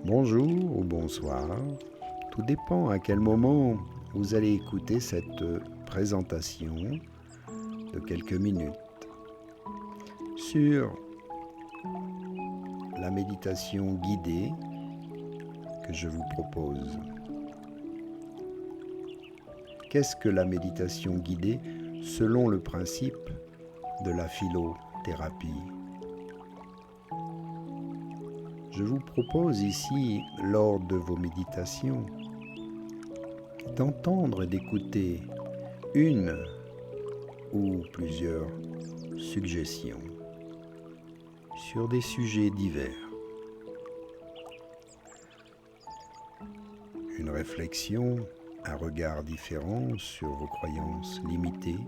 Bonjour ou bonsoir, tout dépend à quel moment vous allez écouter cette présentation de quelques minutes sur la méditation guidée que je vous propose. Qu'est-ce que la méditation guidée selon le principe de la philothérapie ? Je vous propose ici, lors de vos méditations, d'entendre et d'écouter une ou plusieurs suggestions sur des sujets divers. Une réflexion, un regard différent sur vos croyances limitées.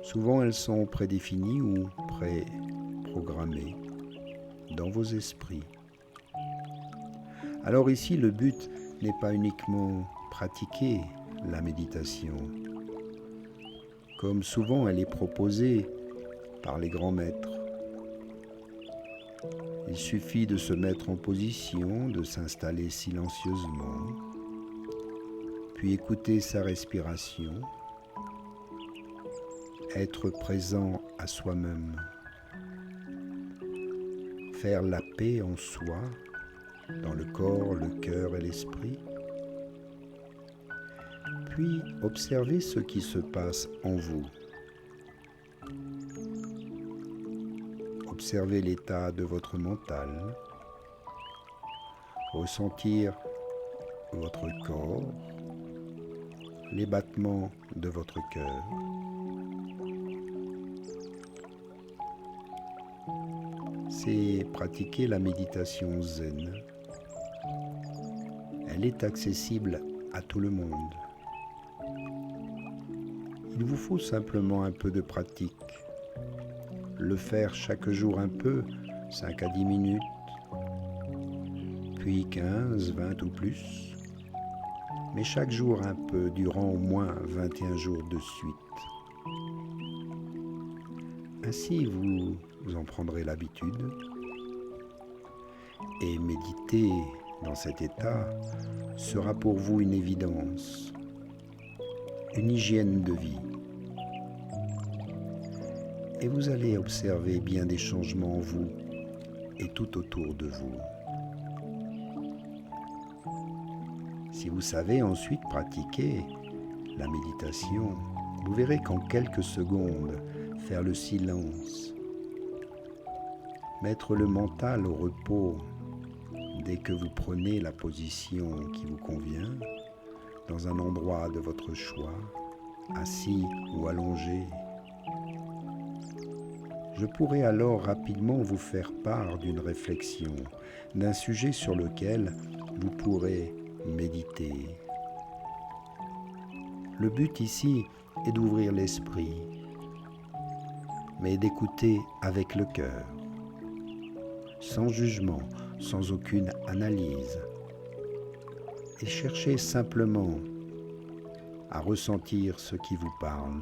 Souvent elles sont prédéfinies ou préprogrammées dans vos esprits. Alors ici, le but n'est pas uniquement pratiquer la méditation, comme souvent elle est proposée par les grands maîtres. Il suffit de se mettre en position, de s'installer silencieusement, puis écouter sa respiration, être présent à soi-même, faire la paix en soi, dans le corps, le cœur et l'esprit, puis observer ce qui se passe en vous. Observez l'état de votre mental, ressentir votre corps, les battements de votre cœur. C'est pratiquer la méditation zen. Elle est accessible à tout le monde. Il vous faut simplement un peu de pratique. Le faire chaque jour un peu, 5 à 10 minutes, puis 15, 20 ou plus, mais chaque jour un peu, durant au moins 21 jours de suite. Ainsi, vous en prendrez l'habitude et méditer dans cet état sera pour vous une évidence, une hygiène de vie. Et vous allez observer bien des changements en vous et tout autour de vous. Si vous savez ensuite pratiquer la méditation, vous verrez qu'en quelques secondes, faire le silence, mettre le mental au repos dès que vous prenez la position qui vous convient, dans un endroit de votre choix, assis ou allongé. Je pourrai alors rapidement vous faire part d'une réflexion, d'un sujet sur lequel vous pourrez méditer. Le but ici est d'ouvrir l'esprit, mais d'écouter avec le cœur, sans jugement, sans aucune analyse, et chercher simplement à ressentir ce qui vous parle,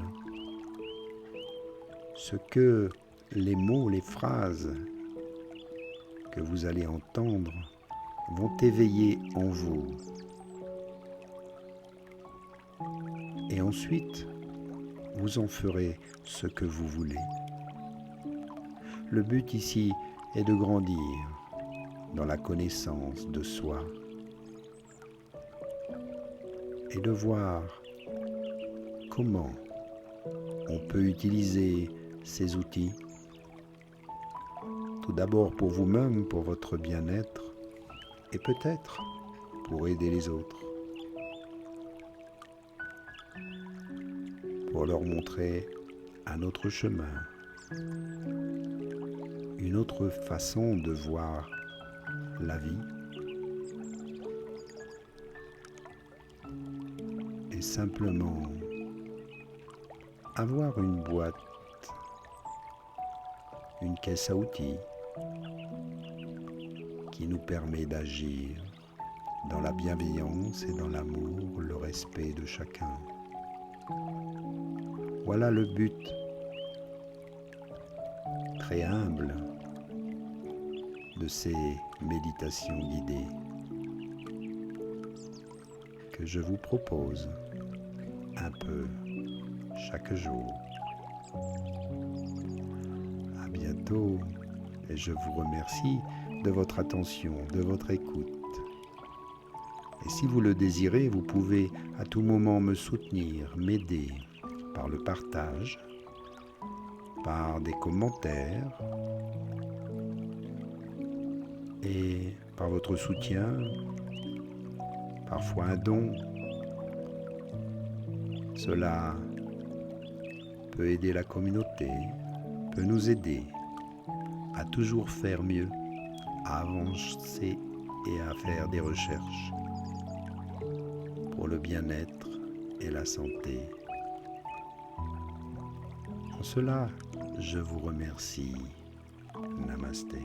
ce que les mots, les phrases que vous allez entendre vont éveiller en vous. Et ensuite, vous en ferez ce que vous voulez. Le but ici est de grandir dans la connaissance de soi et de voir comment on peut utiliser ces outils, tout d'abord pour vous-même, pour votre bien-être, et peut-être pour aider les autres, pour leur montrer un autre chemin, une autre façon de voir la vie, et simplement avoir une boîte, une caisse à outils qui nous permet d'agir dans la bienveillance et dans l'amour, le respect de chacun. Voilà le but très humble de ces méditations guidées que je vous propose un peu chaque jour. À bientôt et je vous remercie de votre attention, de votre écoute. Et si vous le désirez, vous pouvez à tout moment me soutenir, m'aider par le partage, par des commentaires et par votre soutien, parfois un don. Cela peut aider la communauté, peut nous aider à toujours faire mieux, à avancer et à faire des recherches pour le bien-être et la santé. En cela, je vous remercie. Namasté.